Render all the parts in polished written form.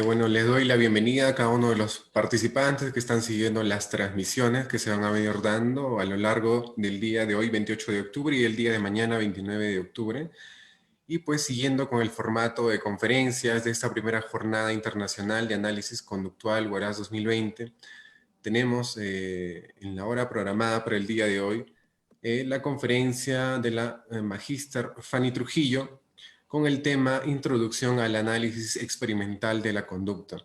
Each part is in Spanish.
Bueno, les doy la bienvenida a cada uno de los participantes que están siguiendo las transmisiones que se van a venir dando a lo largo del día de hoy, 28 de octubre, y el día de mañana, 29 de octubre. Y pues siguiendo con el formato de conferencias de esta primera jornada internacional de análisis conductual Huaraz 2020, tenemos en la hora programada para el día de hoy la conferencia de la magíster Fanny Trujillo con el tema Introducción al análisis experimental de la conducta.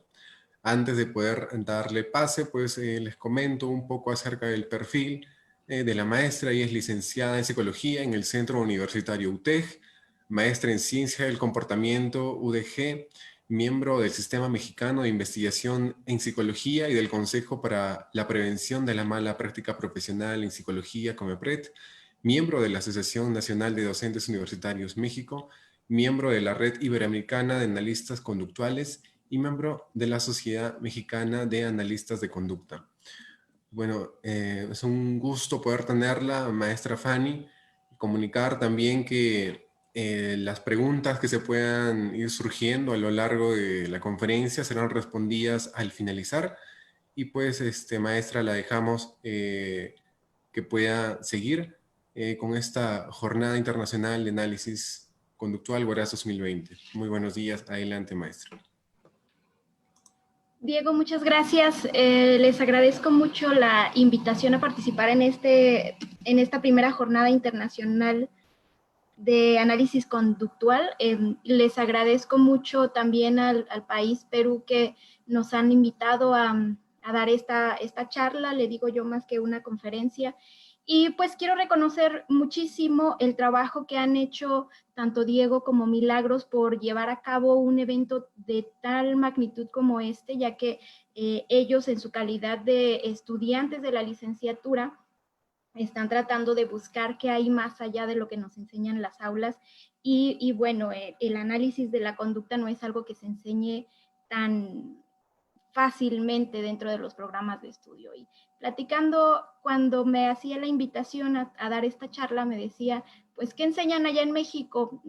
Antes de poder darle pase, pues les comento un poco acerca del perfil de la maestra. Ella es licenciada en Psicología en el Centro Universitario UTEG, maestra en Ciencia del Comportamiento UDG, miembro del Sistema Mexicano de Investigación en Psicología y del Consejo para la Prevención de la Mala Práctica Profesional en Psicología, COMEPRED, miembro de la Asociación Nacional de Docentes Universitarios México, miembro de la Red Iberoamericana de Analistas Conductuales y miembro de la Sociedad Mexicana de Analistas de Conducta. Bueno, es un gusto poder tenerla, maestra Fanny, comunicar también que las preguntas que se puedan ir surgiendo a lo largo de la conferencia serán respondidas al finalizar y pues, maestra, la dejamos que pueda seguir con esta Jornada Internacional de Análisis Conductual Huaraz 2020. Muy buenos días, adelante, maestra. Diego, muchas gracias. Les agradezco mucho la invitación a participar en esta primera jornada internacional de análisis conductual. Les agradezco mucho también al país Perú que nos han invitado a dar esta charla, le digo yo más que una conferencia. Y pues quiero reconocer muchísimo el trabajo que han hecho tanto Diego como Milagros por llevar a cabo un evento de tal magnitud como este, ya que ellos en su calidad de estudiantes de la licenciatura están tratando de buscar qué hay más allá de lo que nos enseñan las aulas y bueno, el análisis de la conducta no es algo que se enseñe tan fácilmente dentro de los programas de estudio. Y platicando, cuando me hacía la invitación a dar esta charla, me decía, pues, ¿qué enseñan allá en México?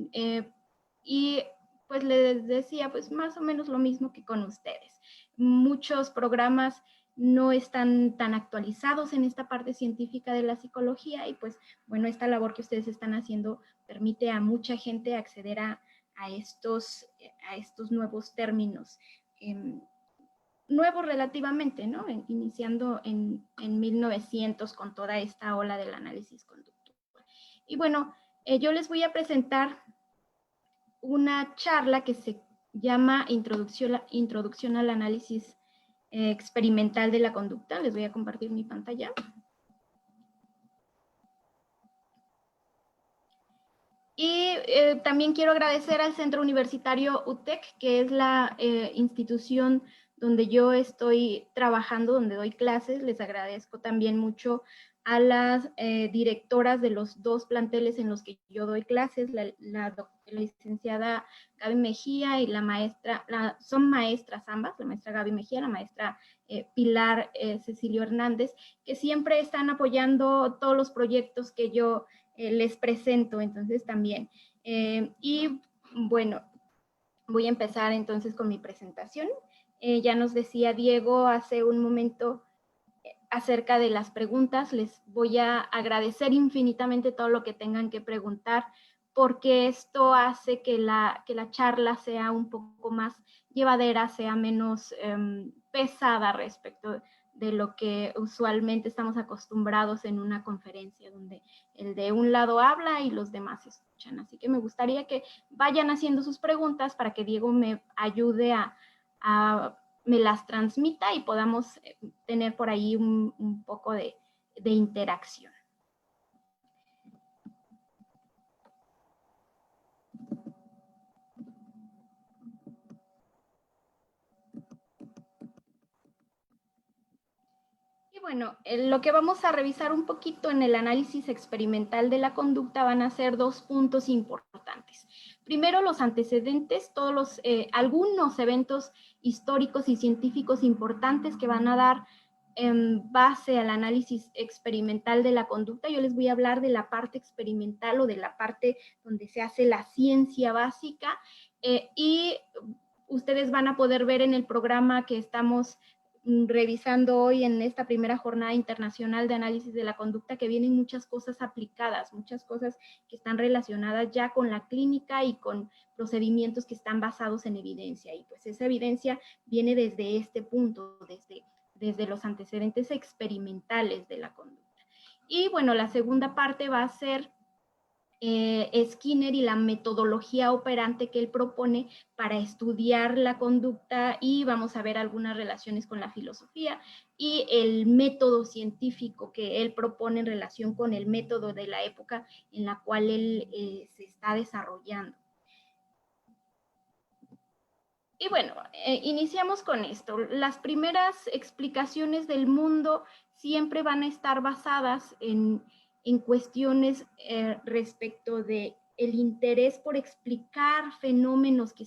Y pues les decía, pues, más o menos lo mismo que con ustedes. Muchos programas no están tan actualizados en esta parte científica de la psicología y pues, bueno, esta labor que ustedes están haciendo permite a mucha gente acceder a estos nuevos términos. Nuevos relativamente, ¿no? Iniciando en 1900 con toda esta ola del análisis conductual. Y bueno, yo les voy a presentar una charla que se llama Introducción al análisis experimental de la conducta. Les voy a compartir mi pantalla. Y también quiero agradecer al Centro Universitario UTEC, que es la institución donde yo estoy trabajando, donde doy clases. Les agradezco también mucho a las directoras de los dos planteles en los que yo doy clases, la licenciada Gaby Mejía y la maestra, son maestras ambas, la maestra Gaby Mejía, la maestra Pilar Cecilio Hernández, que siempre están apoyando todos los proyectos que yo les presento, entonces también. Y bueno, voy a empezar entonces con mi presentación. Ya nos decía Diego hace un momento acerca de las preguntas. Les voy a agradecer infinitamente todo lo que tengan que preguntar, porque esto hace que la charla sea un poco más llevadera, sea menos pesada respecto de lo que usualmente estamos acostumbrados en una conferencia, donde el de un lado habla y los demás escuchan. Así que me gustaría que vayan haciendo sus preguntas para que Diego me ayude a me las transmita y podamos tener por ahí un poco de interacción. Y bueno, lo que vamos a revisar un poquito en el análisis experimental de la conducta van a ser dos puntos importantes. Primero, los antecedentes, algunos eventos históricos y científicos importantes que van a dar en base al análisis experimental de la conducta. Yo les voy a hablar de la parte experimental o de la parte donde se hace la ciencia básica y ustedes van a poder ver en el programa que estamos revisando hoy en esta primera jornada internacional de análisis de la conducta, que vienen muchas cosas aplicadas, muchas cosas que están relacionadas ya con la clínica y con procedimientos que están basados en evidencia. Y pues esa evidencia viene desde este punto, desde los antecedentes experimentales de la conducta. Y bueno, la segunda parte va a ser Skinner y la metodología operante que él propone para estudiar la conducta, y vamos a ver algunas relaciones con la filosofía y el método científico que él propone en relación con el método de la época en la cual él se está desarrollando. Y bueno, iniciamos con esto. Las primeras explicaciones del mundo siempre van a estar basadas en cuestiones respecto de el interés por explicar fenómenos que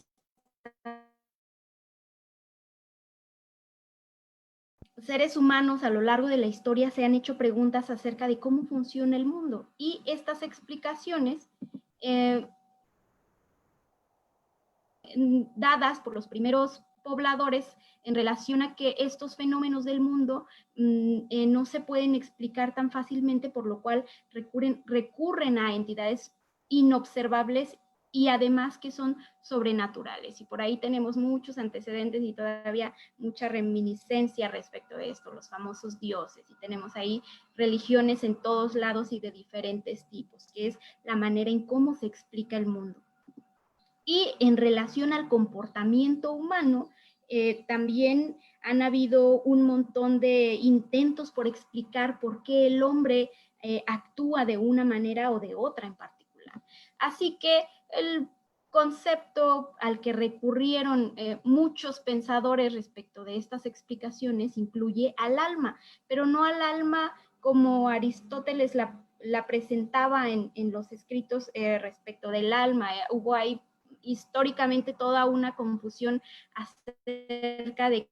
seres humanos a lo largo de la historia se han hecho preguntas acerca de cómo funciona el mundo, y estas explicaciones dadas por los primeros pobladores en relación a que estos fenómenos del mundo no se pueden explicar tan fácilmente, por lo cual recurren a entidades inobservables y además que son sobrenaturales. Y por ahí tenemos muchos antecedentes y todavía mucha reminiscencia respecto de esto, los famosos dioses. Y tenemos ahí religiones en todos lados y de diferentes tipos, que es la manera en cómo se explica el mundo. Y en relación al comportamiento humano, también han habido un montón de intentos por explicar por qué el hombre actúa de una manera o de otra en particular. Así que el concepto al que recurrieron muchos pensadores respecto de estas explicaciones incluye al alma, pero no al alma como Aristóteles la presentaba en los escritos respecto del alma. Hubo ahí históricamente toda una confusión acerca de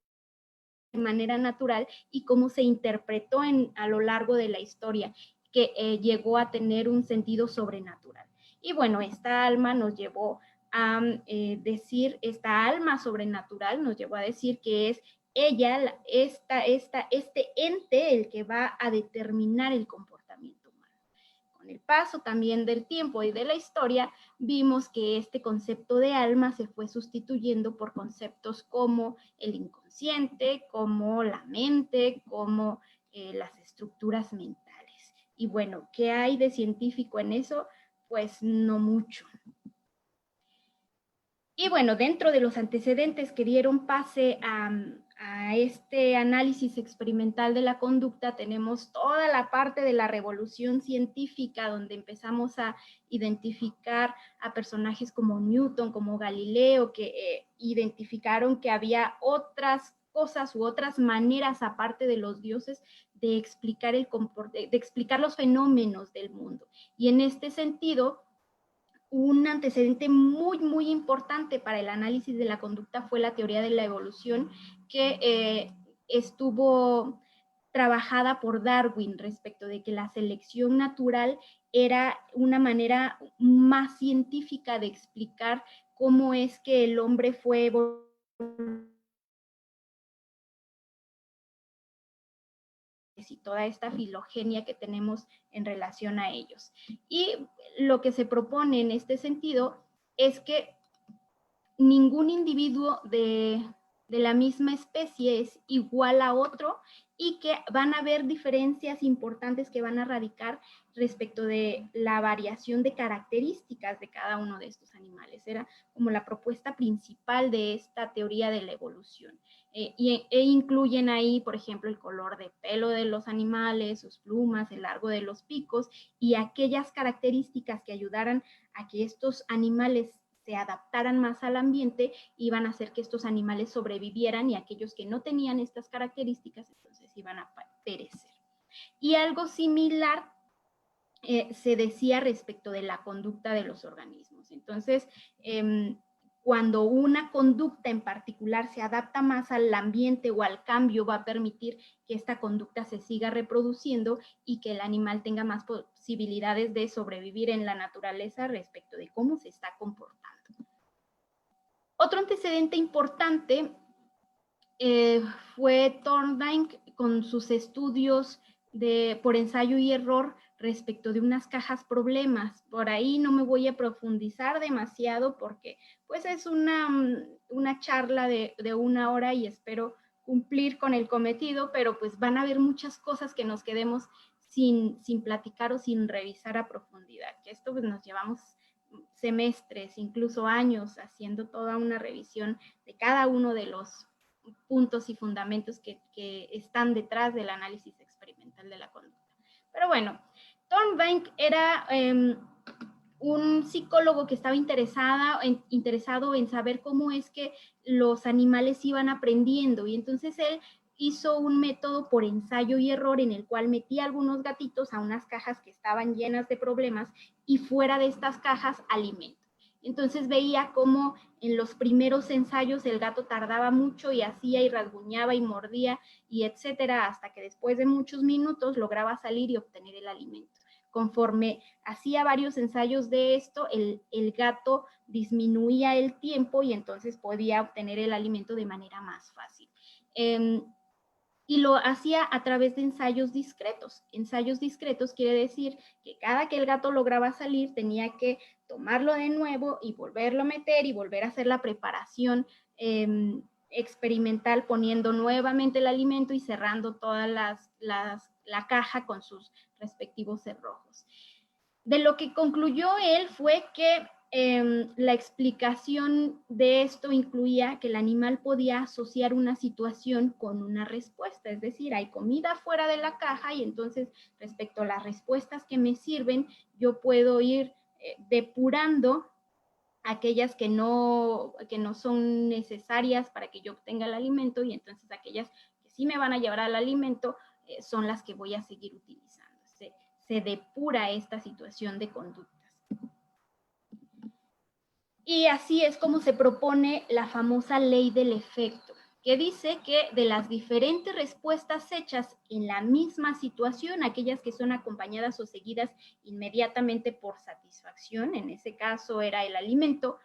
manera natural y cómo se interpretó a lo largo de la historia, que llegó a tener un sentido sobrenatural. Y bueno, esta alma nos llevó a decir, esta alma sobrenatural nos llevó a decir que es ella, este ente, el que va a determinar el comportamiento humano. Con el paso también del tiempo y de la historia, vimos que este concepto de alma se fue sustituyendo por conceptos como el inconsciente, como la mente, como las estructuras mentales. Y bueno, ¿qué hay de científico en eso? Pues no mucho. Y bueno, dentro de los antecedentes que dieron pase a este análisis experimental de la conducta, tenemos toda la parte de la revolución científica, donde empezamos a identificar a personajes como Newton, como Galileo, que identificaron que había otras cosas u otras maneras, aparte de los dioses, de explicar los fenómenos del mundo. Y en este sentido, un antecedente muy, muy importante para el análisis de la conducta fue la teoría de la evolución, que estuvo trabajada por Darwin respecto de que la selección natural era una manera más científica de explicar cómo es que el hombre fue evolucionando y toda esta filogenia que tenemos en relación a ellos. Y lo que se propone en este sentido es que ningún individuo de la misma especie es igual a otro, y que van a haber diferencias importantes que van a radicar respecto de la variación de características de cada uno de estos animales. Era como la propuesta principal de esta teoría de la evolución. E incluyen ahí, por ejemplo, el color de pelo de los animales, sus plumas, el largo de los picos y aquellas características que ayudaran a que estos animales se adaptaran más al ambiente, iban a hacer que estos animales sobrevivieran, y aquellos que no tenían estas características entonces iban a perecer. Y algo similar se decía respecto de la conducta de los organismos. Entonces, cuando una conducta en particular se adapta más al ambiente o al cambio, va a permitir que esta conducta se siga reproduciendo y que el animal tenga más posibilidades de sobrevivir en la naturaleza respecto de cómo se está comportando. Otro antecedente importante fue Thorndike con sus estudios por ensayo y error respecto de unas cajas problemas. Por ahí no me voy a profundizar demasiado porque pues es una charla de 1 hora y espero cumplir con el cometido, pero pues van a haber muchas cosas que nos quedemos sin platicar o sin revisar a profundidad, que esto pues nos llevamos semestres, incluso años, haciendo toda una revisión de cada uno de los puntos y fundamentos que están detrás del análisis experimental de la conducta. Pero bueno, Thorndike era un psicólogo que estaba interesado en saber cómo es que los animales iban aprendiendo, y entonces él hizo un método por ensayo y error en el cual metía algunos gatitos a unas cajas que estaban llenas de problemas y fuera de estas cajas alimento. Entonces veía cómo en los primeros ensayos el gato tardaba mucho y hacía y rasguñaba y mordía y etcétera, hasta que después de muchos minutos lograba salir y obtener el alimento. Conforme hacía varios ensayos de esto, el gato disminuía el tiempo y entonces podía obtener el alimento de manera más fácil. Y lo hacía a través de ensayos discretos. Ensayos discretos quiere decir que cada que el gato lograba salir tenía que tomarlo de nuevo y volverlo a meter y volver a hacer la preparación experimental, poniendo nuevamente el alimento y cerrando toda la caja con sus respectivos cerrojos. De lo que concluyó él fue que la explicación de esto incluía que el animal podía asociar una situación con una respuesta, es decir, hay comida fuera de la caja y entonces respecto a las respuestas que me sirven, yo puedo ir depurando aquellas que no son necesarias para que yo obtenga el alimento, y entonces aquellas que sí me van a llevar al alimento son las que voy a seguir utilizando. Se depura esta situación de conductas. Y así es como se propone la famosa ley del efecto, que dice que de las diferentes respuestas hechas en la misma situación, aquellas que son acompañadas o seguidas inmediatamente por satisfacción, en ese caso era el alimento,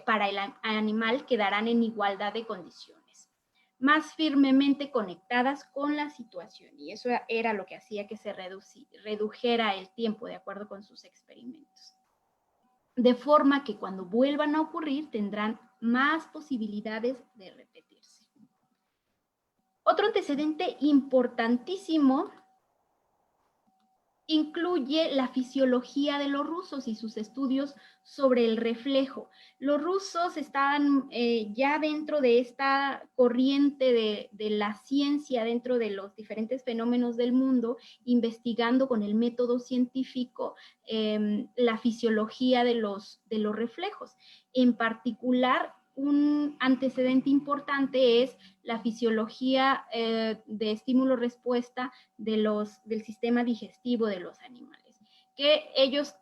para el animal quedarán en igualdad de condiciones, más firmemente conectadas con la situación. Y eso era lo que hacía que se redujera el tiempo de acuerdo con sus experimentos. De forma que cuando vuelvan a ocurrir tendrán más posibilidades de repetirse. Otro antecedente importantísimo incluye la fisiología de los rusos y sus estudios sobre el reflejo. Los rusos estaban ya dentro de esta corriente de la ciencia, dentro de los diferentes fenómenos del mundo, investigando con el método científico la fisiología de los reflejos. En particular, un antecedente importante es la fisiología de estímulo-respuesta del sistema digestivo de los animales, que ellos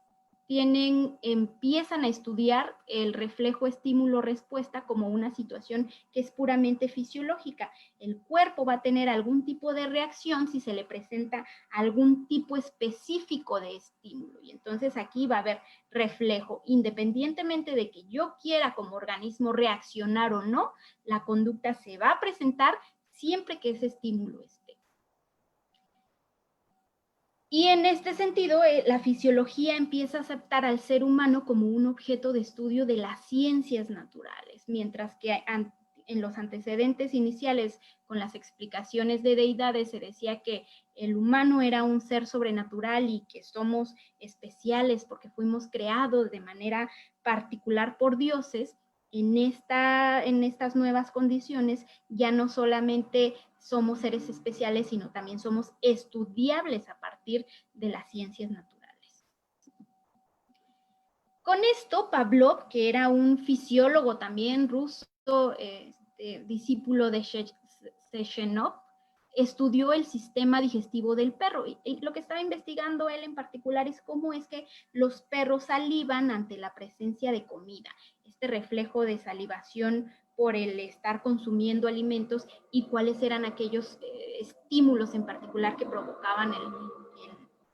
empiezan a estudiar el reflejo estímulo-respuesta como una situación que es puramente fisiológica. El cuerpo va a tener algún tipo de reacción si se le presenta algún tipo específico de estímulo, y entonces aquí va a haber reflejo, independientemente de que yo quiera como organismo reaccionar o no, la conducta se va a presentar siempre que ese estímulo esté. Y en este sentido, la fisiología empieza a aceptar al ser humano como un objeto de estudio de las ciencias naturales, mientras que en los antecedentes iniciales con las explicaciones de deidades se decía que el humano era un ser sobrenatural y que somos especiales porque fuimos creados de manera particular por dioses. En estas nuevas condiciones ya no solamente somos seres especiales, sino también somos estudiables a partir de las ciencias naturales. Con esto, Pavlov, que era un fisiólogo también ruso, discípulo de Sechenov, estudió el sistema digestivo del perro, y lo que estaba investigando él en particular es cómo es que los perros salivan ante la presencia de comida, este reflejo de salivación por el estar consumiendo alimentos, y cuáles eran aquellos estímulos en particular que provocaban el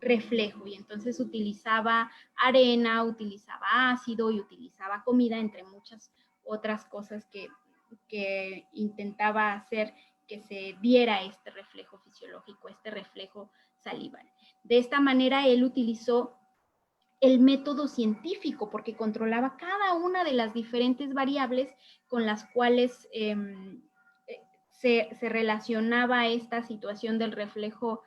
reflejo. Y entonces utilizaba arena, utilizaba ácido y utilizaba comida, entre muchas otras cosas que intentaba hacer que se diera este reflejo fisiológico, este reflejo salival. De esta manera, él utilizó el método científico porque controlaba cada una de las diferentes variables con las cuales se relacionaba esta situación del reflejo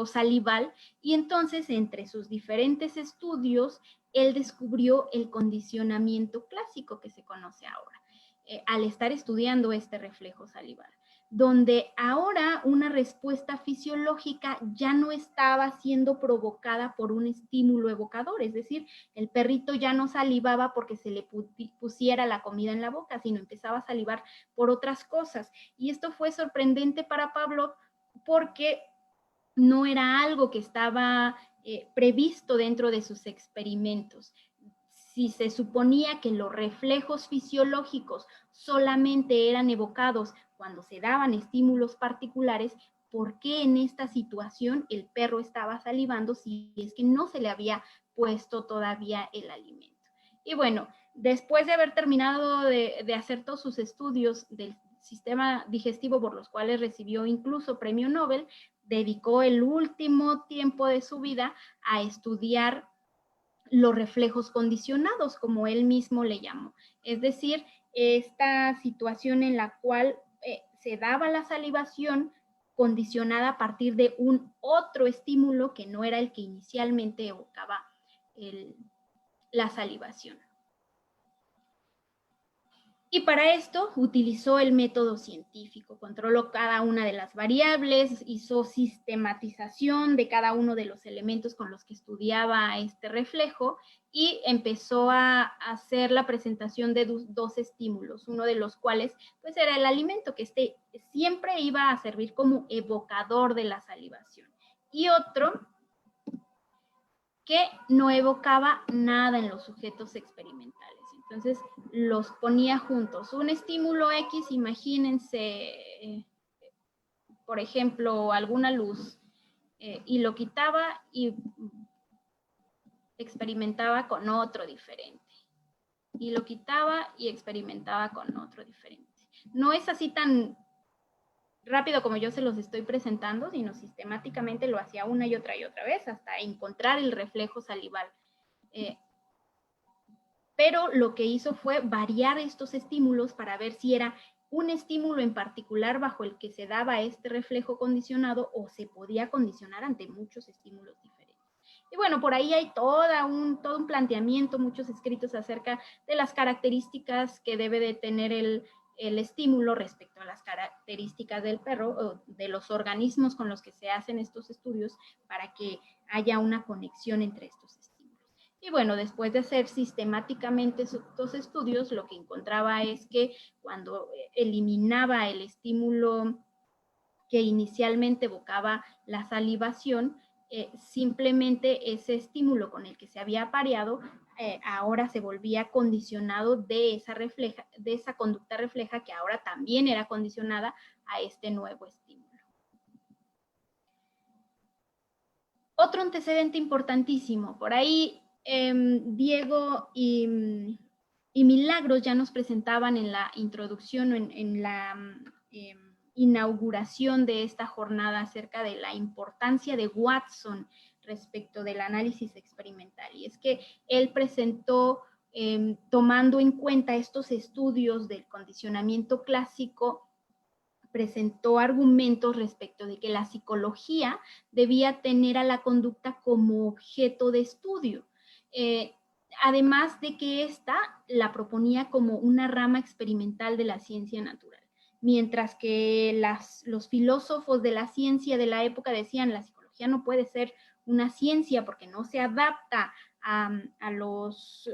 salival, y entonces entre sus diferentes estudios él descubrió el condicionamiento clásico que se conoce ahora, al estar estudiando este reflejo salival, donde ahora una respuesta fisiológica ya no estaba siendo provocada por un estímulo evocador, es decir, el perrito ya no salivaba porque se le pusiera la comida en la boca, sino empezaba a salivar por otras cosas. Y esto fue sorprendente para Pavlov porque no era algo que estaba previsto dentro de sus experimentos. Si se suponía que los reflejos fisiológicos solamente eran evocados cuando se daban estímulos particulares, ¿por qué en esta situación el perro estaba salivando si es que no se le había puesto todavía el alimento? Y bueno, después de haber terminado de hacer todos sus estudios del sistema digestivo, por los cuales recibió incluso premio Nobel, dedicó el último tiempo de su vida a estudiar los reflejos condicionados, como él mismo le llamó. Es decir, esta situación en la cual se daba la salivación condicionada a partir de un otro estímulo que no era el que inicialmente evocaba la salivación. Y para esto utilizó el método científico, controló cada una de las variables, hizo sistematización de cada uno de los elementos con los que estudiaba este reflejo y empezó a hacer la presentación de dos estímulos, uno de los cuales pues era el alimento, que siempre iba a servir como evocador de la salivación, y otro que no evocaba nada en los sujetos experimentales. Entonces los ponía juntos. Un estímulo X, imagínense, por ejemplo, alguna luz, y lo quitaba y experimentaba con otro diferente. Y lo quitaba y experimentaba con otro diferente. No es así tan rápido como yo se los estoy presentando, sino sistemáticamente lo hacía una y otra vez hasta encontrar el reflejo salival. Pero lo que hizo fue variar estos estímulos para ver si era un estímulo en particular bajo el que se daba este reflejo condicionado o se podía condicionar ante muchos estímulos diferentes. Y bueno, por ahí hay todo un planteamiento, muchos escritos acerca de las características que debe de tener el estímulo respecto a las características del perro o de los organismos con los que se hacen estos estudios para que haya una conexión entre estos estímulos. Y bueno, después de hacer sistemáticamente estos estudios, lo que encontraba es que cuando eliminaba el estímulo que inicialmente evocaba la salivación, simplemente ese estímulo con el que se había apareado ahora se volvía condicionado de esa conducta refleja que ahora también era condicionada a este nuevo estímulo. Otro antecedente importantísimo, por ahí Diego y Milagros ya nos presentaban en la introducción o en la inauguración de esta jornada acerca de la importancia de Watson respecto del análisis experimental. Y es que él presentó, tomando en cuenta estos estudios del condicionamiento clásico, presentó argumentos respecto de que la psicología debía tener a la conducta como objeto de estudio, además de que ésta la proponía como una rama experimental de la ciencia natural, mientras que los filósofos de la ciencia de la época decían la psicología no puede ser una ciencia porque no se adapta a los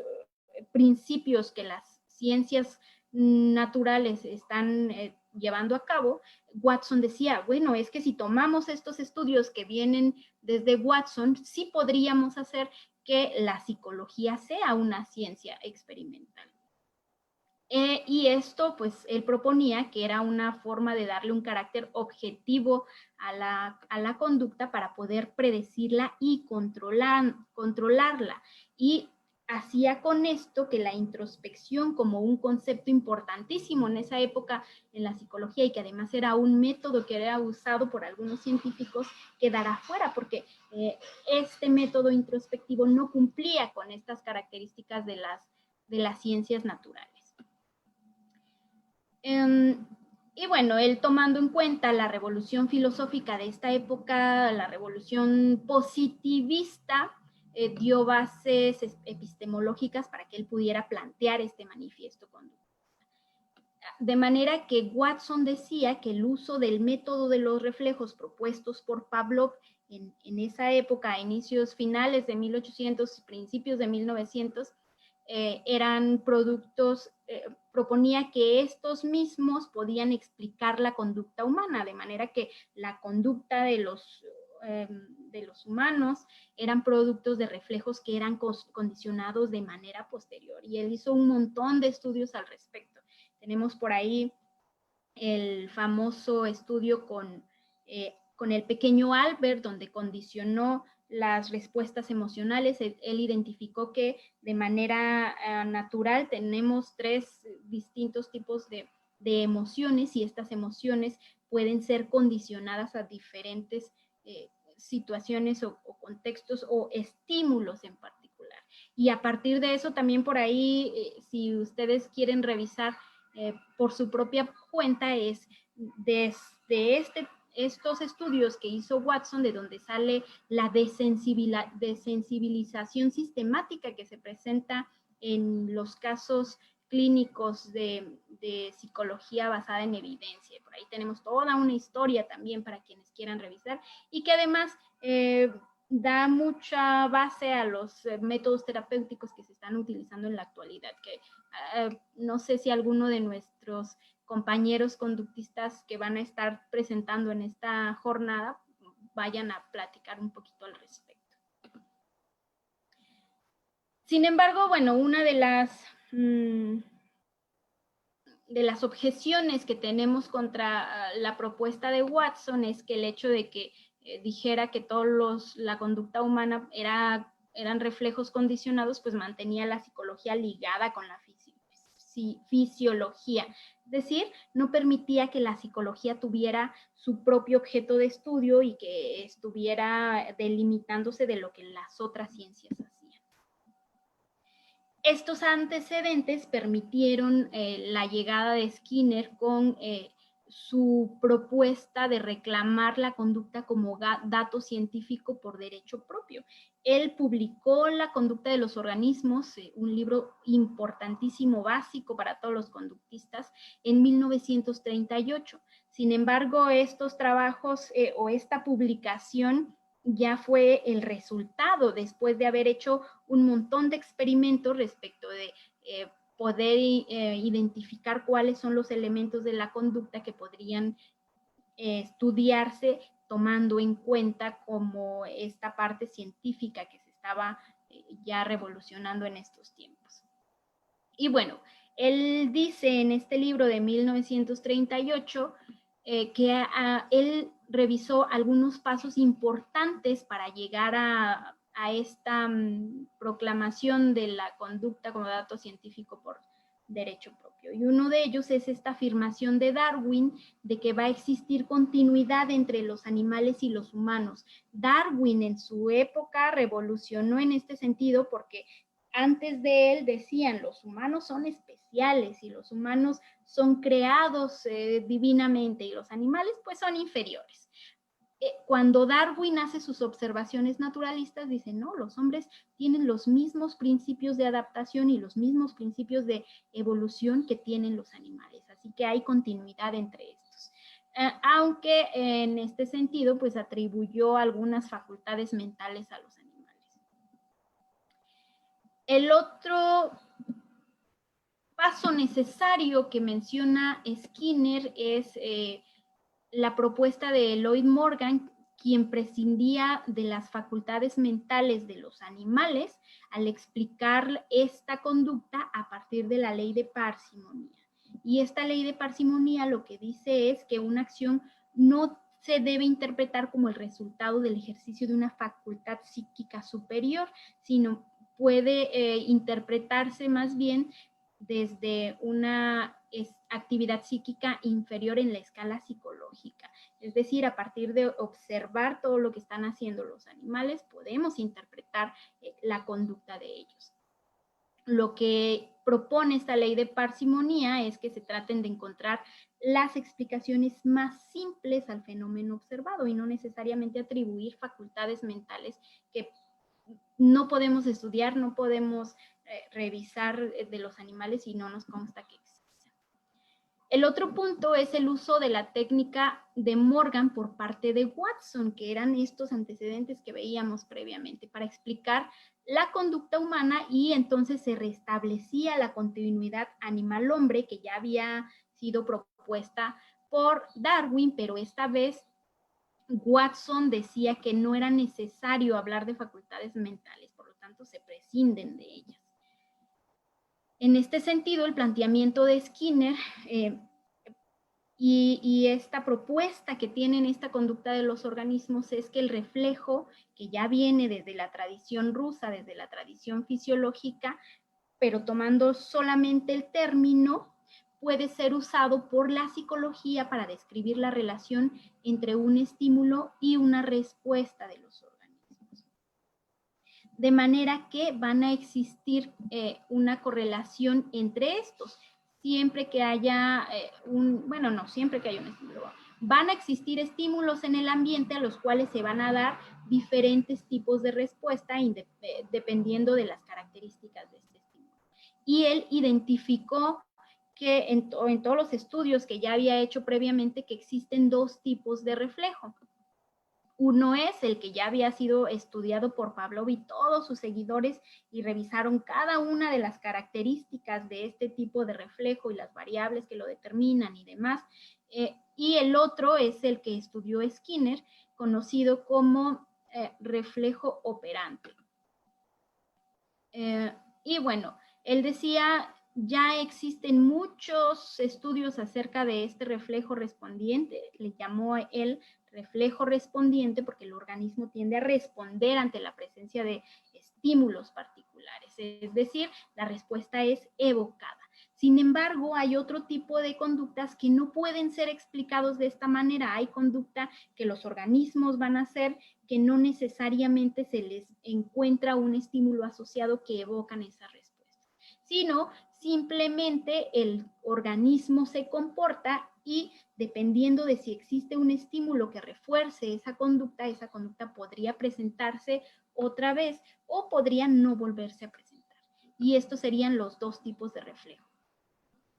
principios que las ciencias naturales están llevando a cabo. Watson decía, bueno, es que si tomamos estos estudios que vienen desde Watson, sí podríamos hacer que la psicología sea una ciencia experimental. Y esto, pues, él proponía que era una forma de darle un carácter objetivo a la conducta para poder predecirla y controlarla. Y hacía con esto que la introspección, como un concepto importantísimo en esa época en la psicología y que además era un método que era usado por algunos científicos, quedara fuera, porque este método introspectivo no cumplía con estas características de las ciencias naturales. Y bueno, él, tomando en cuenta la revolución filosófica de esta época, la revolución positivista, dio bases epistemológicas para que él pudiera plantear este manifiesto conductista. De manera que Watson decía que el uso del método de los reflejos propuestos por Pavlov en esa época, a inicios finales de 1800, principios de 1900, eran productos, proponía que estos mismos podían explicar la conducta humana, de manera que la conducta de los humanos eran productos de reflejos que eran condicionados de manera posterior. Y él hizo un montón de estudios al respecto. Tenemos por ahí el famoso estudio con el pequeño Albert, donde condicionó las respuestas emocionales. Él identificó que de manera natural tenemos 3 distintos tipos de emociones, y estas emociones pueden ser condicionadas a diferentes situaciones o contextos o estímulos en particular. Y a partir de eso también por ahí, si ustedes quieren revisar por su propia cuenta, es desde estos estudios que hizo Watson, de donde sale la desensibilización sistemática que se presenta en los casos clínicos de psicología basada en evidencia. Por ahí tenemos toda una historia también para quienes quieran revisar, y que además da mucha base a los métodos terapéuticos que se están utilizando en la actualidad, que no sé si alguno de nuestros compañeros conductistas que van a estar presentando en esta jornada vayan a platicar un poquito al respecto. Sin embargo, bueno, una de las objeciones que tenemos contra la propuesta de Watson es que el hecho de que dijera que la conducta humana eran reflejos condicionados, pues mantenía la psicología ligada con la fisiología. Es decir, no permitía que la psicología tuviera su propio objeto de estudio y que estuviera delimitándose de lo que las otras ciencias hacían. Estos antecedentes permitieron la llegada de Skinner con su propuesta de reclamar la conducta como dato científico por derecho propio. Él publicó La conducta de los organismos, un libro importantísimo, básico para todos los conductistas, en 1938. Sin embargo, estos trabajos o esta publicación ya fue el resultado después de haber hecho un montón de experimentos respecto de poder identificar cuáles son los elementos de la conducta que podrían estudiarse tomando en cuenta como esta parte científica que se estaba ya revolucionando en estos tiempos. Y bueno, él dice en este libro de 1938 que él revisó algunos pasos importantes para llegar a esta proclamación de la conducta como dato científico por derecho propio. Y uno de ellos es esta afirmación de Darwin de que va a existir continuidad entre los animales y los humanos. Darwin en su época revolucionó en este sentido porque antes de él decían los humanos son especiales y los humanos son creados divinamente y los animales pues son inferiores. Cuando Darwin hace sus observaciones naturalistas, dice, no, los hombres tienen los mismos principios de adaptación y los mismos principios de evolución que tienen los animales, así que hay continuidad entre estos. Aunque en este sentido, pues atribuyó algunas facultades mentales a los animales. El otro paso necesario que menciona Skinner es la propuesta de Lloyd Morgan, quien prescindía de las facultades mentales de los animales al explicar esta conducta a partir de la ley de parsimonía. Y esta ley de parsimonía lo que dice es que una acción no se debe interpretar como el resultado del ejercicio de una facultad psíquica superior, sino puede interpretarse más bien desde una actividad psíquica inferior en la escala psicológica. Es decir, a partir de observar todo lo que están haciendo los animales, podemos interpretar la conducta de ellos. Lo que propone esta ley de parsimonía es que se traten de encontrar las explicaciones más simples al fenómeno observado y no necesariamente atribuir facultades mentales que no podemos estudiar, no podemos revisar de los animales y no nos consta que existen. El otro punto es el uso de la técnica de Morgan por parte de Watson, que eran estos antecedentes que veíamos previamente, para explicar la conducta humana, y entonces se restablecía la continuidad animal-hombre que ya había sido propuesta por Darwin, pero esta vez Watson decía que no era necesario hablar de facultades mentales, por lo tanto se prescinden de ellas. En este sentido, el planteamiento de Skinner y esta propuesta que tienen esta conducta de los organismos es que el reflejo, que ya viene desde la tradición rusa, desde la tradición fisiológica, pero tomando solamente el término, puede ser usado por la psicología para describir la relación entre un estímulo y una respuesta de los organismos. De manera que van a existir una correlación entre estos. Siempre que haya no siempre que haya un estímulo, van a existir estímulos en el ambiente a los cuales se van a dar diferentes tipos de respuesta dependiendo de las características de este estímulo. Y él identificó que en todos los estudios que ya había hecho previamente que existen dos tipos de reflejo. Uno es el que ya había sido estudiado por Pavlov y todos sus seguidores y revisaron cada una de las características de este tipo de reflejo y las variables que lo determinan y demás. Y el otro es el que estudió Skinner, conocido como reflejo operante. Y bueno, él decía, ya existen muchos estudios acerca de este reflejo respondiente, le llamó a él reflejo respondiente porque el organismo tiende a responder ante la presencia de estímulos particulares, es decir, la respuesta es evocada. Sin embargo, hay otro tipo de conductas que no pueden ser explicados de esta manera. Hay conducta que los organismos van a hacer que no necesariamente se les encuentra un estímulo asociado que evocan esa respuesta, sino simplemente el organismo se comporta y dependiendo de si existe un estímulo que refuerce esa conducta podría presentarse otra vez o podría no volverse a presentar. Y estos serían los dos tipos de reflejo.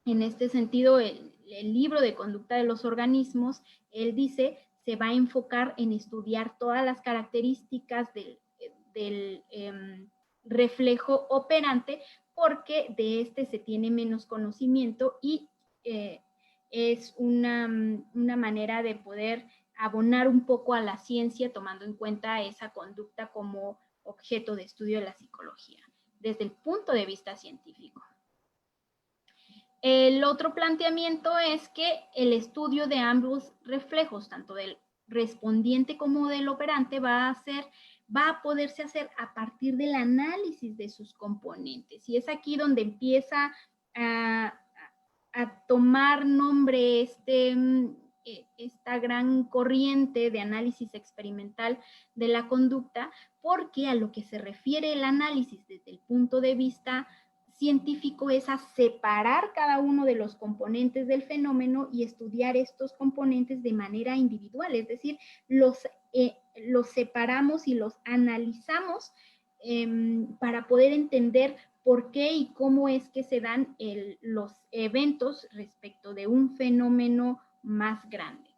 En este sentido, el libro de conducta de los organismos, él dice, se va a enfocar en estudiar todas las características del reflejo operante porque de este se tiene menos conocimiento y es una manera de poder abonar un poco a la ciencia tomando en cuenta esa conducta como objeto de estudio de la psicología desde el punto de vista científico. El otro planteamiento es que el estudio de ambos reflejos, tanto del respondiente como del operante, va a poderse hacer a partir del análisis de sus componentes. Y es aquí donde empieza a tomar nombre esta gran corriente de análisis experimental de la conducta, porque a lo que se refiere el análisis desde el punto de vista científico es a separar cada uno de los componentes del fenómeno y estudiar estos componentes de manera individual, es decir, los separamos y los analizamos para poder entender por qué y cómo es que se dan los eventos respecto de un fenómeno más grande.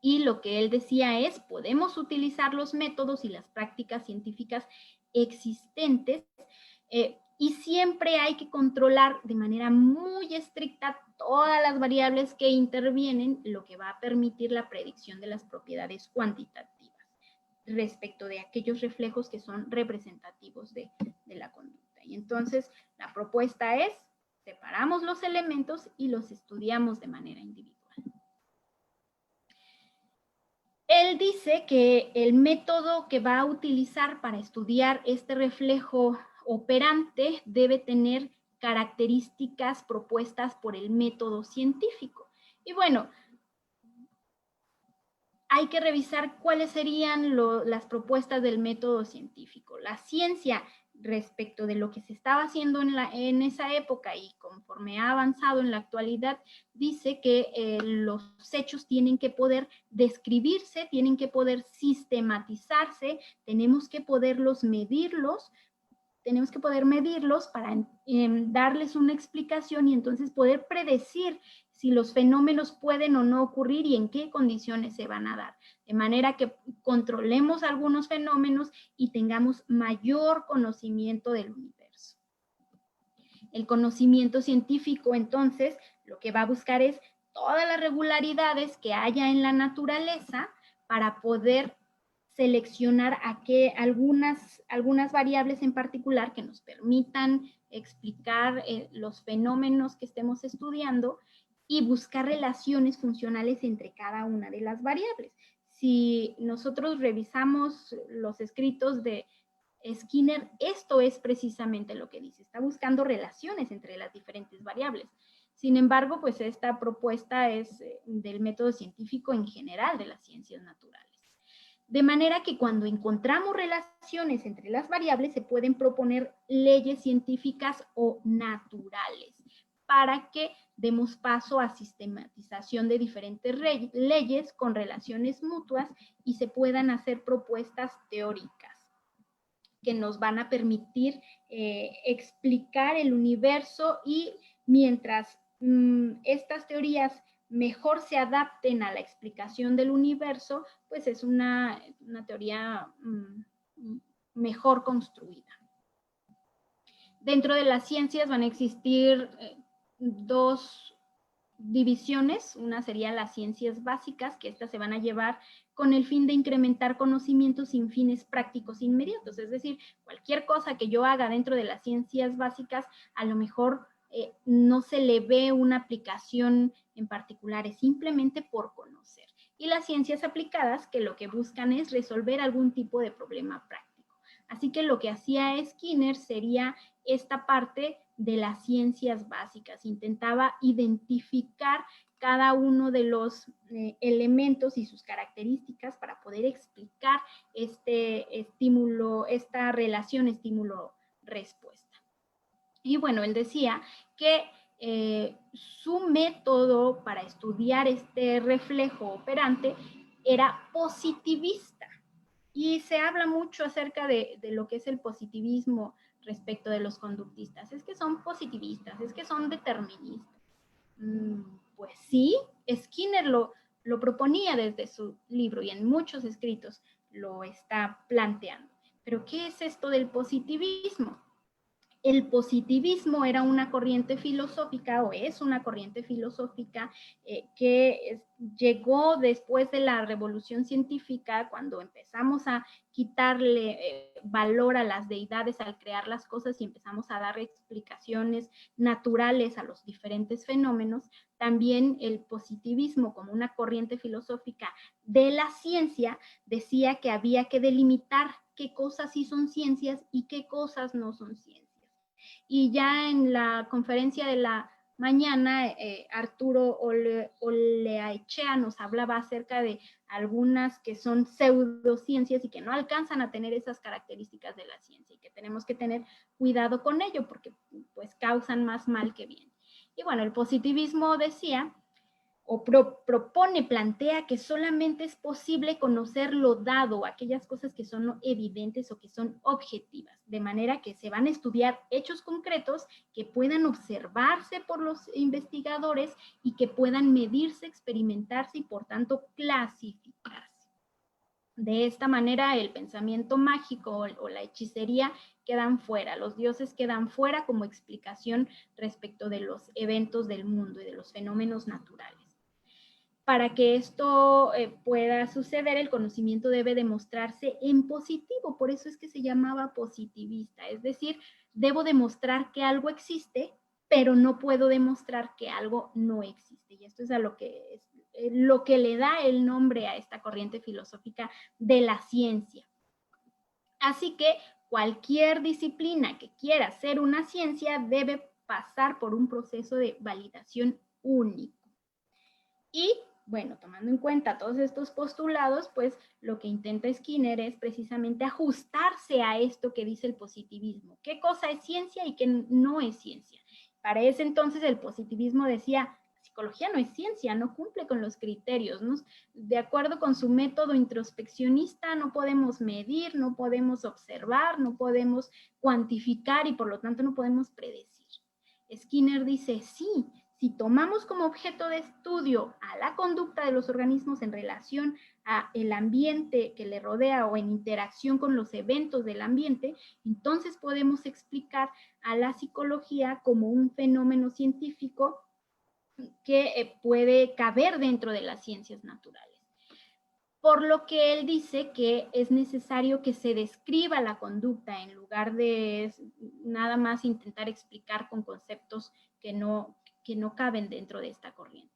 Y lo que él decía es, podemos utilizar los métodos y las prácticas científicas existentes y siempre hay que controlar de manera muy estricta todas las variables que intervienen, lo que va a permitir la predicción de las propiedades cuantitativas respecto de aquellos reflejos que son representativos de la conducta. Y entonces la propuesta es, separamos los elementos y los estudiamos de manera individual. Él dice que el método que va a utilizar para estudiar este reflejo operante debe tener características propuestas por el método científico. Y bueno, hay que revisar cuáles serían las propuestas del método científico. La ciencia, respecto de lo que se estaba haciendo en esa época y conforme ha avanzado en la actualidad, dice que los hechos tienen que poder describirse, tienen que poder sistematizarse, tenemos que poderlos medirlos, tenemos que poder medirlos para darles una explicación y entonces poder predecir si los fenómenos pueden o no ocurrir y en qué condiciones se van a dar. De manera que controlemos algunos fenómenos y tengamos mayor conocimiento del universo. El conocimiento científico, entonces, lo que va a buscar es todas las regularidades que haya en la naturaleza para poder seleccionar algunas variables en particular que nos permitan explicar los fenómenos que estemos estudiando y buscar relaciones funcionales entre cada una de las variables. Si nosotros revisamos los escritos de Skinner, esto es precisamente lo que dice, está buscando relaciones entre las diferentes variables. Sin embargo, pues esta propuesta es del método científico en general de las ciencias naturales. De manera que cuando encontramos relaciones entre las variables se pueden proponer leyes científicas o naturales para que demos paso a sistematización de diferentes leyes con relaciones mutuas y se puedan hacer propuestas teóricas que nos van a permitir explicar el universo y mientras estas teorías mejor se adapten a la explicación del universo, pues es una teoría mejor construida. Dentro de las ciencias van a existir dos divisiones. Una sería las ciencias básicas, que estas se van a llevar con el fin de incrementar conocimientos sin fines prácticos inmediatos. Es decir, cualquier cosa que yo haga dentro de las ciencias básicas, a lo mejor no se le ve una aplicación en particular, es simplemente por conocer. Y las ciencias aplicadas, que lo que buscan es resolver algún tipo de problema práctico. Así que lo que hacía Skinner sería esta parte de las ciencias básicas. Intentaba identificar cada uno de los elementos y sus características para poder explicar este estímulo, esta relación estímulo-respuesta. Y bueno, él decía que su método para estudiar este reflejo operante era positivista. Y se habla mucho acerca de lo que es el positivismo respecto de los conductistas. Es que son positivistas, es que son deterministas. Pues sí, Skinner lo proponía desde su libro y en muchos escritos lo está planteando. Pero ¿qué es esto del positivismo? El positivismo era una corriente filosófica, o es una corriente filosófica que llegó después de la revolución científica, cuando empezamos a quitarle valor a las deidades al crear las cosas y empezamos a dar explicaciones naturales a los diferentes fenómenos. También el positivismo, como una corriente filosófica de la ciencia, decía que había que delimitar qué cosas sí son ciencias y qué cosas no son ciencias. Y ya en la conferencia de la mañana, Arturo Oleaechea nos hablaba acerca de algunas que son pseudociencias y que no alcanzan a tener esas características de la ciencia y que tenemos que tener cuidado con ello porque pues causan más mal que bien. Y bueno, el positivismo decía o propone, plantea que solamente es posible conocer lo dado, aquellas cosas que son evidentes o que son objetivas, de manera que se van a estudiar hechos concretos que puedan observarse por los investigadores y que puedan medirse, experimentarse y por tanto clasificarse. De esta manera el pensamiento mágico o la hechicería quedan fuera, los dioses quedan fuera como explicación respecto de los eventos del mundo y de los fenómenos naturales. Para que esto pueda suceder, el conocimiento debe demostrarse en positivo, por eso es que se llamaba positivista, es decir, debo demostrar que algo existe, pero no puedo demostrar que algo no existe. Y esto es lo que le da el nombre a esta corriente filosófica de la ciencia. Así que cualquier disciplina que quiera ser una ciencia debe pasar por un proceso de validación único. Y bueno, tomando en cuenta todos estos postulados, pues lo que intenta Skinner es precisamente ajustarse a esto que dice el positivismo. ¿Qué cosa es ciencia y qué no es ciencia? Para ese entonces el positivismo decía, psicología no es ciencia, no cumple con los criterios, ¿no? De acuerdo con su método introspeccionista, no podemos medir, no podemos observar, no podemos cuantificar y por lo tanto no podemos predecir. Skinner dice, sí, si tomamos como objeto de estudio a la conducta de los organismos en relación a el ambiente que le rodea o en interacción con los eventos del ambiente, entonces podemos explicar a la psicología como un fenómeno científico que puede caber dentro de las ciencias naturales. Por lo que él dice que es necesario que se describa la conducta en lugar de nada más intentar explicar con conceptos que no caben dentro de esta corriente.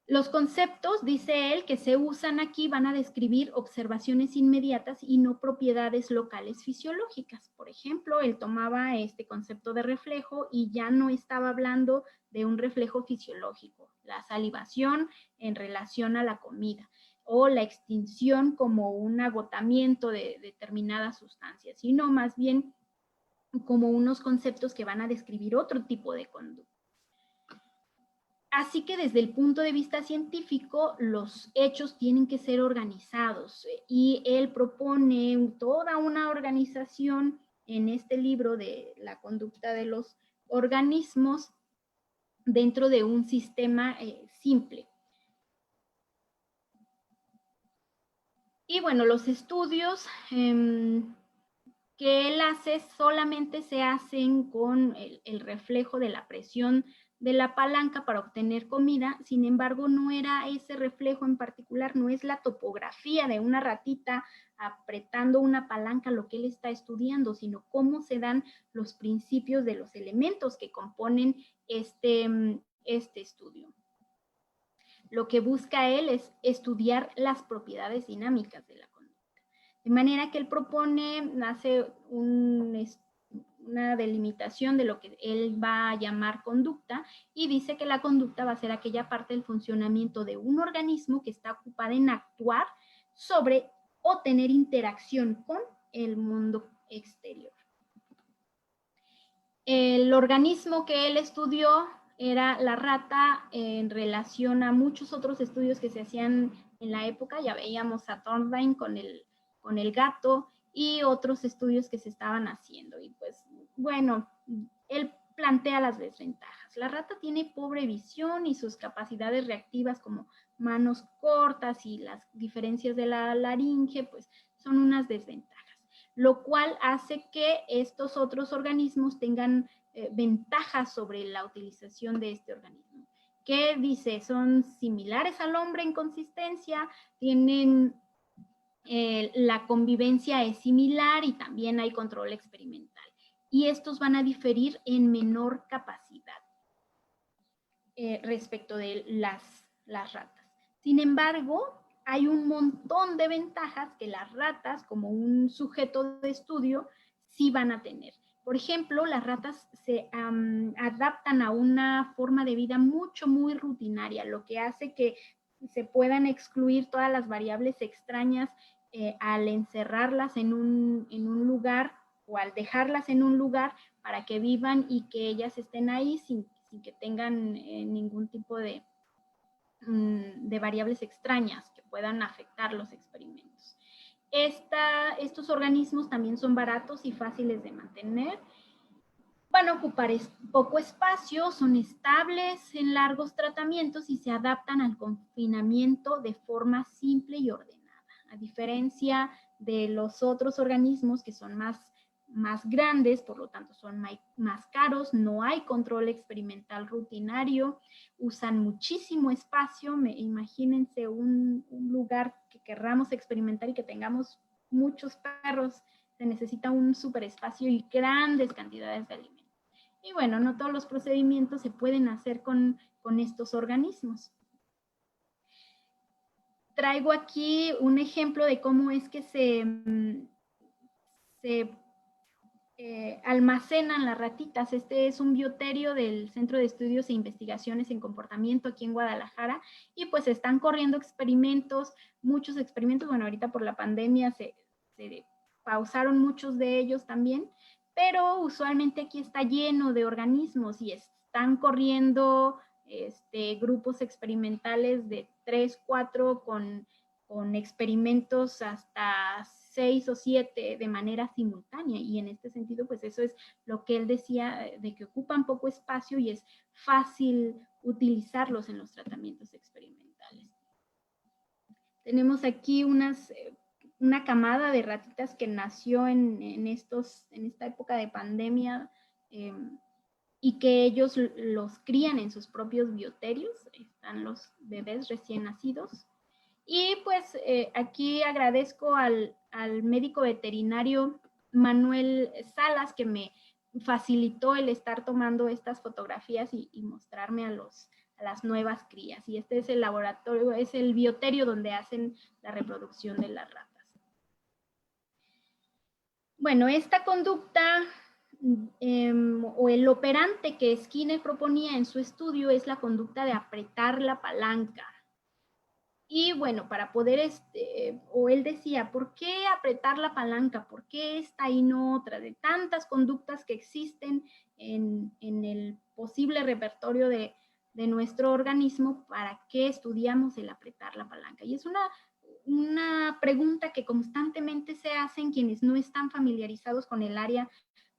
Los conceptos, dice él, que se usan aquí van a describir observaciones inmediatas y no propiedades locales fisiológicas. Por ejemplo, él tomaba este concepto de reflejo y ya no estaba hablando de un reflejo fisiológico, la salivación en relación a la comida o la extinción como un agotamiento de determinadas sustancias, sino más bien como unos conceptos que van a describir otro tipo de conducta. Así que desde el punto de vista científico, los hechos tienen que ser organizados y él propone toda una organización en este libro de la conducta de los organismos dentro de un sistema simple. Y bueno, los estudios que él hace solamente se hacen con el reflejo de la presión de la palanca para obtener comida. Sin embargo, no era ese reflejo en particular, no es la topografía de una ratita apretando una palanca lo que él está estudiando, sino cómo se dan los principios de los elementos que componen este estudio. Lo que busca él es estudiar las propiedades dinámicas de la conducta. De manera que él propone, hace una delimitación de lo que él va a llamar conducta y dice que la conducta va a ser aquella parte del funcionamiento de un organismo que está ocupada en actuar sobre o tener interacción con el mundo exterior. El organismo que él estudió era la rata en relación a muchos otros estudios que se hacían en la época. Ya veíamos a Thorndike con el gato y otros estudios que se estaban haciendo. Y pues, bueno, él plantea las desventajas. La rata tiene pobre visión y sus capacidades reactivas como manos cortas y las diferencias de la laringe, pues son unas desventajas, lo cual hace que estos otros organismos tengan ventajas sobre la utilización de este organismo. ¿Qué dice? Son similares al hombre en consistencia, tienen la convivencia es similar y también hay control experimental. Y estos van a diferir en menor capacidad respecto de las ratas. Sin embargo, hay un montón de ventajas que las ratas, como un sujeto de estudio, sí van a tener. Por ejemplo, las ratas se adaptan a una forma de vida muy rutinaria, lo que hace que se puedan excluir todas las variables extrañas al encerrarlas en un lugar o al dejarlas en un lugar para que vivan y que ellas estén ahí sin que tengan ningún tipo de variables extrañas que puedan afectar los experimentos. Estos organismos también son baratos y fáciles de mantener. Van a ocupar poco espacio, son estables en largos tratamientos y se adaptan al confinamiento de forma simple y ordenada. A diferencia de los otros organismos que son más grandes, por lo tanto son más caros, no hay control experimental rutinario, usan muchísimo espacio. Imagínense un lugar que querramos experimentar y que tengamos muchos perros, se necesita un super espacio y grandes cantidades de alimentos. Y bueno, no todos los procedimientos se pueden hacer con estos organismos. Traigo aquí un ejemplo de cómo es que se almacenan las ratitas. Este es un bioterio del Centro de Estudios e Investigaciones en Comportamiento aquí en Guadalajara, y pues están corriendo experimentos, muchos experimentos. Bueno, ahorita por la pandemia se pausaron muchos de ellos también, pero usualmente aquí está lleno de organismos y están corriendo grupos experimentales de 3, 4 con experimentos hasta 6 o 7 de manera simultánea, y en este sentido pues eso es lo que él decía, de que ocupan poco espacio y es fácil utilizarlos en los tratamientos experimentales. Tenemos aquí una camada de ratitas que nació en esta época de pandemia, y que ellos los crían en sus propios bioterios. Están los bebés recién nacidos. Y pues aquí agradezco al médico veterinario Manuel Salas, que me facilitó el estar tomando estas fotografías y mostrarme a las nuevas crías. Y este es el laboratorio, es el bioterio donde hacen la reproducción de las ratas. Bueno, esta conducta o el operante que Skinner proponía en su estudio es la conducta de apretar la palanca. Y bueno, para poder, o él decía, ¿por qué apretar la palanca? ¿Por qué esta y no otra? De tantas conductas que existen en el posible repertorio de nuestro organismo, ¿para qué estudiamos el apretar la palanca? Y es una pregunta que constantemente se hacen quienes no están familiarizados con el área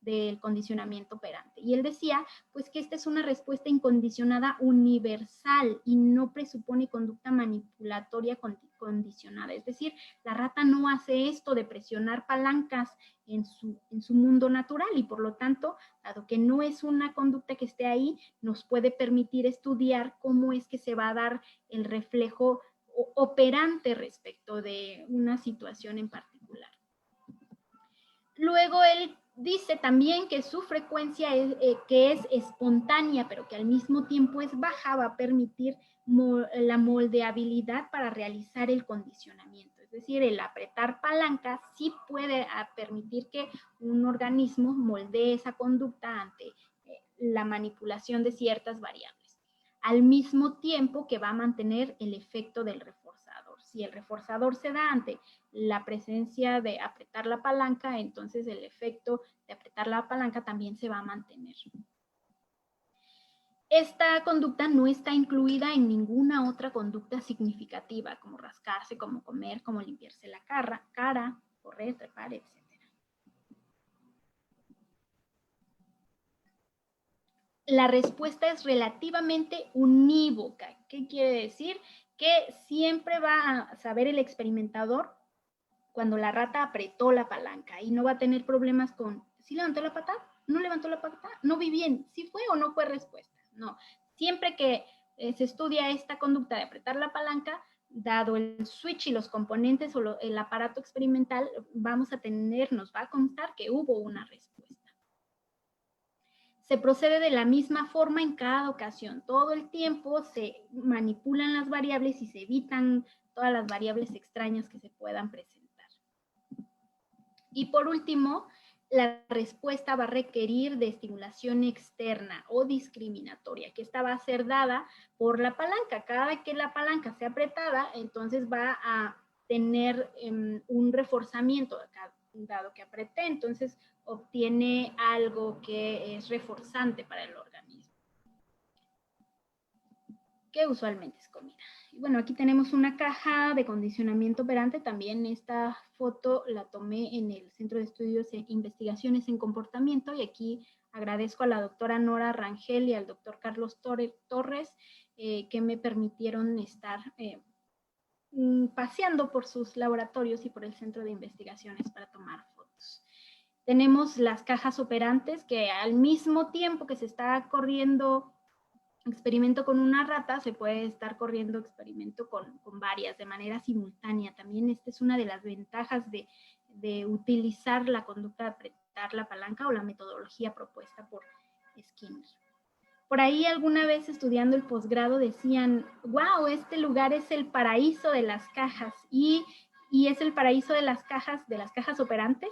del condicionamiento operante. Y él decía, pues, que esta es una respuesta incondicionada universal y no presupone conducta manipulatoria condicionada. Es decir, la rata no hace esto de presionar palancas en su mundo natural, y por lo tanto, dado que no es una conducta que esté ahí, nos puede permitir estudiar cómo es que se va a dar el reflejo operante respecto de una situación en particular. Luego él dice también que su frecuencia que es espontánea, pero que al mismo tiempo es baja, va a permitir la moldeabilidad para realizar el condicionamiento. Es decir, el apretar palanca sí puede permitir que un organismo moldee esa conducta ante la manipulación de ciertas variables, al mismo tiempo que va a mantener el efecto del reforzador. Si el reforzador se da ante la presencia de apretar la palanca, entonces el efecto de apretar la palanca también se va a mantener. Esta conducta no está incluida en ninguna otra conducta significativa, como rascarse, como comer, como limpiarse la cara, correr, trepar, etc. La respuesta es relativamente unívoca. ¿Qué quiere decir? Que siempre va a saber el experimentador cuando la rata apretó la palanca y no va a tener problemas con ¿sí levantó la pata? ¿No levantó la pata? ¿No vi bien? ¿Sí fue o no fue respuesta? No. Siempre que se estudia esta conducta de apretar la palanca, dado el switch y los componentes o el aparato experimental, nos va a constar que hubo una respuesta. Se procede de la misma forma en cada ocasión. Todo el tiempo se manipulan las variables y se evitan todas las variables extrañas que se puedan presentar. Y por último, la respuesta va a requerir de estimulación externa o discriminatoria, que esta va a ser dada por la palanca. Cada vez que la palanca sea apretada, entonces va a tener un reforzamiento, dado que apreté, entonces obtiene algo que es reforzante para el organismo, que usualmente es comida. Y bueno, aquí tenemos una caja de condicionamiento operante. También esta foto la tomé en el Centro de Estudios e Investigaciones en Comportamiento, y aquí agradezco a la doctora Nora Rangel y al doctor Carlos Torres que me permitieron estar paseando por sus laboratorios y por el Centro de Investigaciones para tomar fotos. Tenemos las cajas operantes, que al mismo tiempo que se está corriendo experimento con una rata, se puede estar corriendo experimento con varias de manera simultánea. También esta es una de las ventajas de utilizar la conducta de apretar la palanca o la metodología propuesta por Skinner. Por ahí alguna vez estudiando el posgrado decían, wow, este lugar es el paraíso de las cajas, y es el paraíso de las cajas operantes,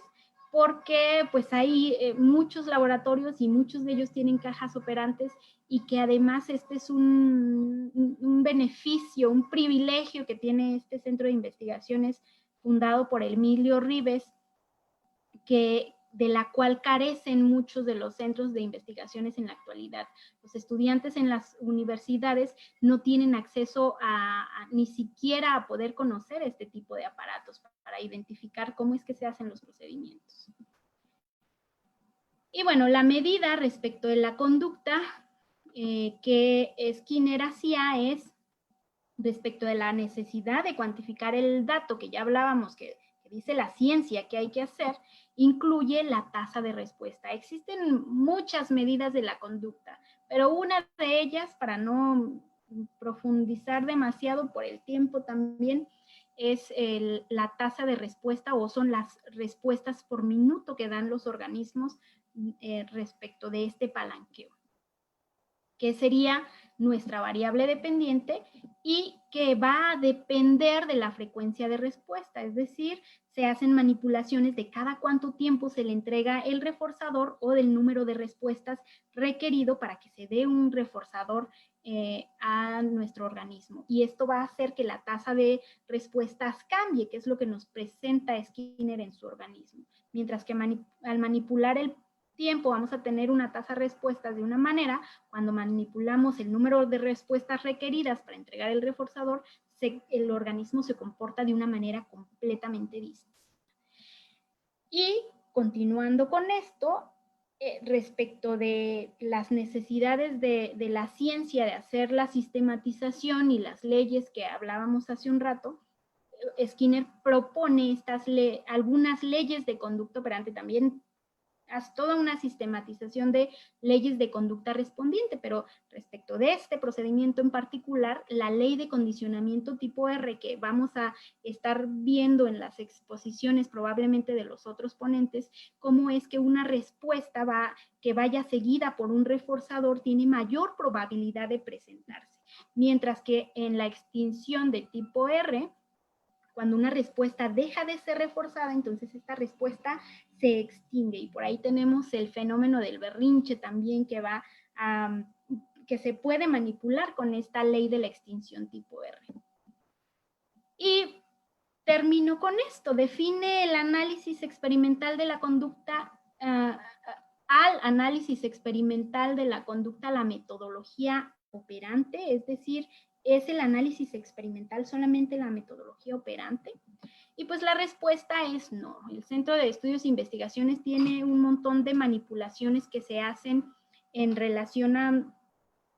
porque pues hay muchos laboratorios y muchos de ellos tienen cajas operantes y que además este es un beneficio, un privilegio que tiene este centro de investigaciones fundado por Emilio Rives, de la cual carecen muchos de los centros de investigaciones en la actualidad. Los estudiantes en las universidades no tienen acceso ni siquiera a poder conocer este tipo de aparatos para identificar cómo es que se hacen los procedimientos. Y bueno, la medida respecto de la conducta que Skinner hacía es respecto de la necesidad de cuantificar el dato que ya hablábamos, que dice la ciencia que hay que hacer, incluye la tasa de respuesta. Existen muchas medidas de la conducta, pero una de ellas, para no profundizar demasiado por el tiempo también, es la tasa de respuesta, o son las respuestas por minuto que dan los organismos respecto de este palanqueo, que sería nuestra variable dependiente y que va a depender de la frecuencia de respuesta, es decir, se hacen manipulaciones de cada cuánto tiempo se le entrega el reforzador o del número de respuestas requerido para que se dé un reforzador a nuestro organismo. Y esto va a hacer que la tasa de respuestas cambie, que es lo que nos presenta Skinner en su organismo. Mientras que al manipular el tiempo vamos a tener una tasa de respuestas de una manera, cuando manipulamos el número de respuestas requeridas para entregar el reforzador, el organismo se comporta de una manera completamente distinta. Y continuando con esto, respecto de las necesidades de la ciencia de hacer la sistematización y las leyes que hablábamos hace un rato, Skinner propone algunas leyes de conducta operante. También haz toda una sistematización de leyes de conducta respondiente, pero respecto de este procedimiento en particular, la ley de condicionamiento tipo R, que vamos a estar viendo en las exposiciones probablemente de los otros ponentes, cómo es que una respuesta que vaya seguida por un reforzador tiene mayor probabilidad de presentarse, mientras que en la extinción de tipo R, cuando una respuesta deja de ser reforzada, entonces esta respuesta se extingue. Y por ahí tenemos el fenómeno del berrinche también, que se puede manipular con esta ley de la extinción tipo R. Y termino con esto. Define el análisis experimental de la conducta, al análisis experimental de la conducta, la metodología operante, es decir, ¿es el análisis experimental solamente la metodología operante? Y pues la respuesta es no. El Centro de Estudios e Investigaciones tiene un montón de manipulaciones que se hacen en relación a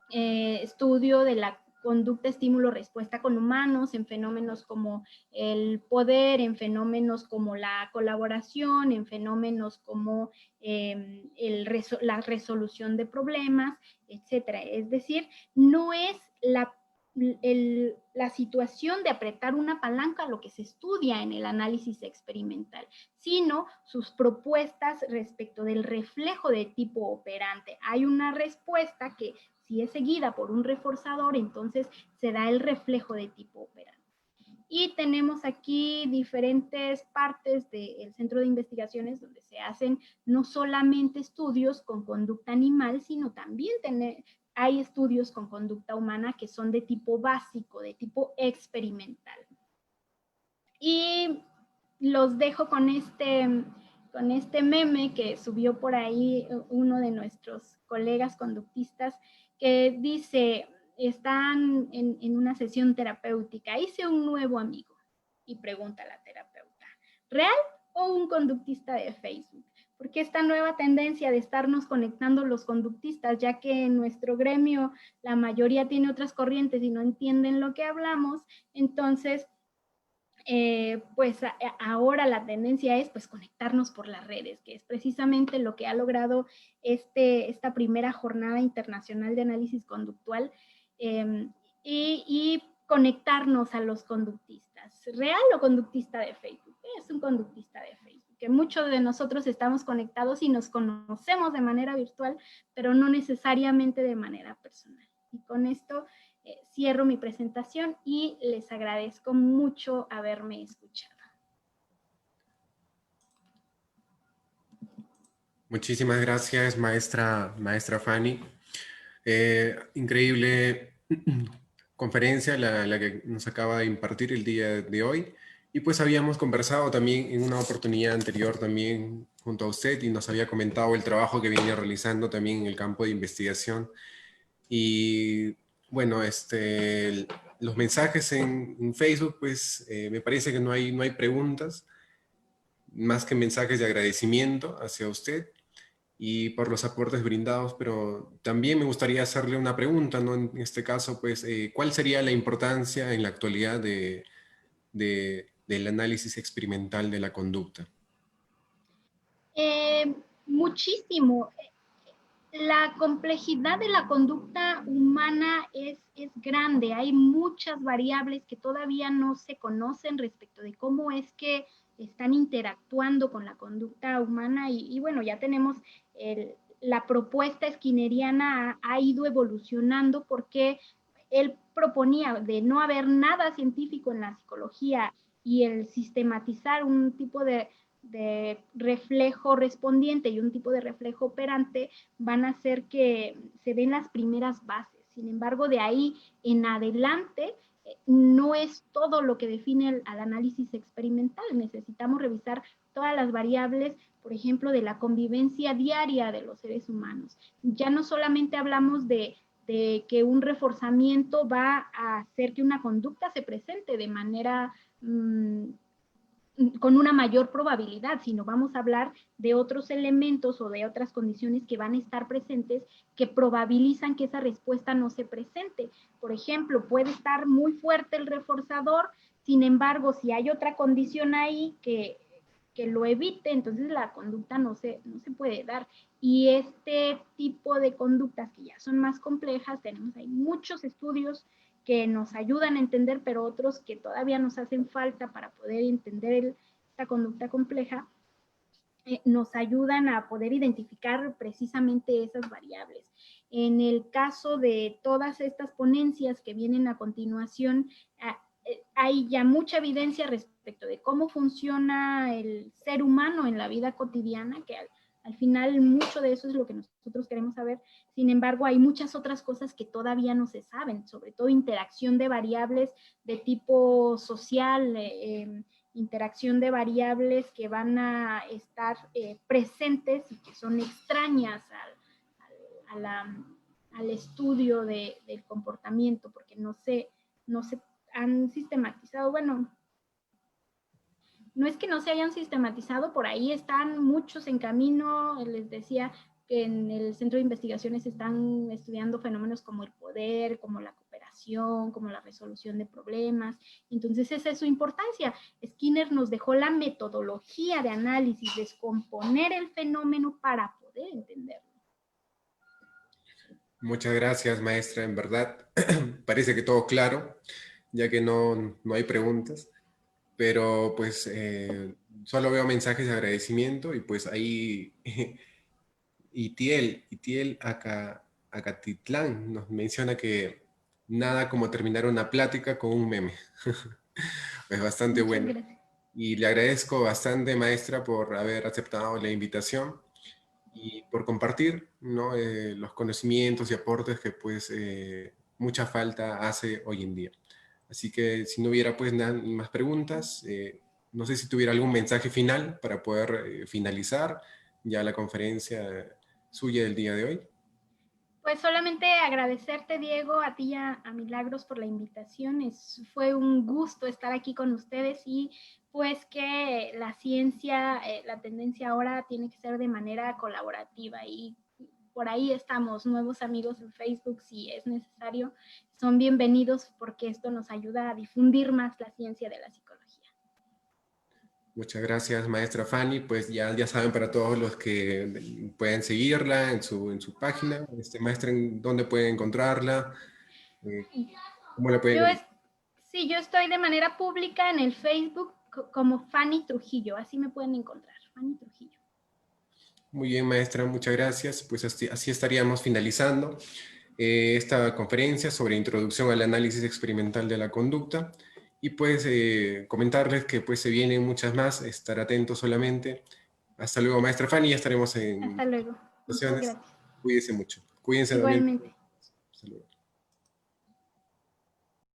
estudio de la conducta, estímulo, respuesta con humanos, en fenómenos como el poder, en fenómenos como la colaboración, en fenómenos como la resolución de problemas, etcétera. Es decir, no es la situación de apretar una palanca lo que se estudia en el análisis experimental, sino sus propuestas respecto del reflejo de tipo operante. Hay una respuesta que, si es seguida por un reforzador, entonces se da el reflejo de tipo operante. Y tenemos aquí diferentes partes del centro de investigaciones donde se hacen no solamente estudios con conducta animal, sino también hay estudios con conducta humana que son de tipo básico, de tipo experimental. Y los dejo con este meme que subió por ahí uno de nuestros colegas conductistas, que dice: están en una sesión terapéutica, hice un nuevo amigo, y pregunta a la terapeuta, ¿real o un conductista de Facebook? Porque esta nueva tendencia de estarnos conectando los conductistas, ya que en nuestro gremio la mayoría tiene otras corrientes y no entienden lo que hablamos, entonces pues ahora la tendencia es pues conectarnos por las redes, que es precisamente lo que ha logrado esta primera jornada internacional de análisis conductual, y conectarnos a los conductistas. ¿Real o conductista de Facebook? Es un conductista de Facebook, que muchos de nosotros estamos conectados y nos conocemos de manera virtual, pero no necesariamente de manera personal. Y con esto cierro mi presentación y les agradezco mucho haberme escuchado. Muchísimas gracias, maestra Fanny. Increíble conferencia la que nos acaba de impartir el día de hoy. Y pues habíamos conversado también en una oportunidad anterior también junto a usted y nos había comentado el trabajo que viene realizando también en el campo de investigación. Y bueno, los mensajes en Facebook, pues me parece que no hay preguntas, más que mensajes de agradecimiento hacia usted y por los aportes brindados, pero también me gustaría hacerle una pregunta, ¿no? En este caso, pues, ¿cuál sería la importancia en la actualidad del análisis experimental de la conducta? Muchísimo. La complejidad de la conducta humana es grande. Hay muchas variables que todavía no se conocen respecto de cómo es que están interactuando con la conducta humana y bueno, ya tenemos la propuesta skinneriana ha ido evolucionando porque él proponía de no haber nada científico en la psicología y el sistematizar un tipo de reflejo respondiente y un tipo de reflejo operante van a hacer que se den las primeras bases. Sin embargo, de ahí en adelante no es todo lo que define al análisis experimental. Necesitamos revisar todas las variables, por ejemplo, de la convivencia diaria de los seres humanos. Ya no solamente hablamos de que un reforzamiento va a hacer que una conducta se presente de manera con una mayor probabilidad, sino vamos a hablar de otros elementos o de otras condiciones que van a estar presentes que probabilizan que esa respuesta no se presente. Por ejemplo, puede estar muy fuerte el reforzador, sin embargo, si hay otra condición ahí que lo evite, entonces la conducta no se puede dar. Y este tipo de conductas que ya son más complejas, tenemos ahí muchos estudios que nos ayudan a entender, pero otros que todavía nos hacen falta para poder entender esta conducta compleja, nos ayudan a poder identificar precisamente esas variables. En el caso de todas estas ponencias que vienen a continuación, hay ya mucha evidencia respecto de cómo funciona el ser humano en la vida cotidiana, que al final mucho de eso es lo que nosotros queremos saber. Sin embargo, hay muchas otras cosas que todavía no se saben, sobre todo interacción de variables de tipo social, interacción de variables que van a estar presentes y que son extrañas al estudio del comportamiento, porque no se han sistematizado. Bueno, no es que no se hayan sistematizado, por ahí están muchos en camino. Les decía que en el centro de investigaciones están estudiando fenómenos como el poder, como la cooperación, como la resolución de problemas. Entonces esa es su importancia. Skinner nos dejó la metodología de análisis, descomponer el fenómeno para poder entenderlo. Muchas gracias, maestra. En verdad, parece que todo claro, ya que no hay preguntas, pero pues solo veo mensajes de agradecimiento y pues ahí Itiel Acatitlán nos menciona que nada como terminar una plática con un meme. Es bastante Muchas bueno. gracias. Y le agradezco bastante, maestra, por haber aceptado la invitación y por compartir, ¿no? Los conocimientos y aportes que pues mucha falta hace hoy en día. Así que si no hubiera pues más preguntas, no sé si tuviera algún mensaje final para poder finalizar ya la conferencia suya del día de hoy. Pues solamente agradecerte, Diego, a ti y a Milagros por la invitación. Fue un gusto estar aquí con ustedes y pues que la ciencia, la tendencia ahora tiene que ser de manera colaborativa y por ahí estamos, nuevos amigos en Facebook si es necesario, son bienvenidos porque esto nos ayuda a difundir más la ciencia de la psicología. Muchas gracias, maestra Fanny. Pues ya saben para todos los que pueden seguirla en su página. Maestra, ¿en dónde pueden encontrarla? Eh, ¿Cómo la Yo, pueden...? sí, yo estoy de manera pública en el Facebook como Fanny Trujillo, así me pueden encontrar, Fanny Trujillo. Muy bien, maestra, muchas gracias. Pues así estaríamos finalizando esta conferencia sobre introducción al análisis experimental de la conducta. Y pues comentarles que pues se vienen muchas más, estar atentos solamente Hasta luego, maestra Fanny, ya estaremos en Hasta luego. Muchas situaciones. gracias. Cuídense mucho. Cuídense también. Igualmente. Hasta luego.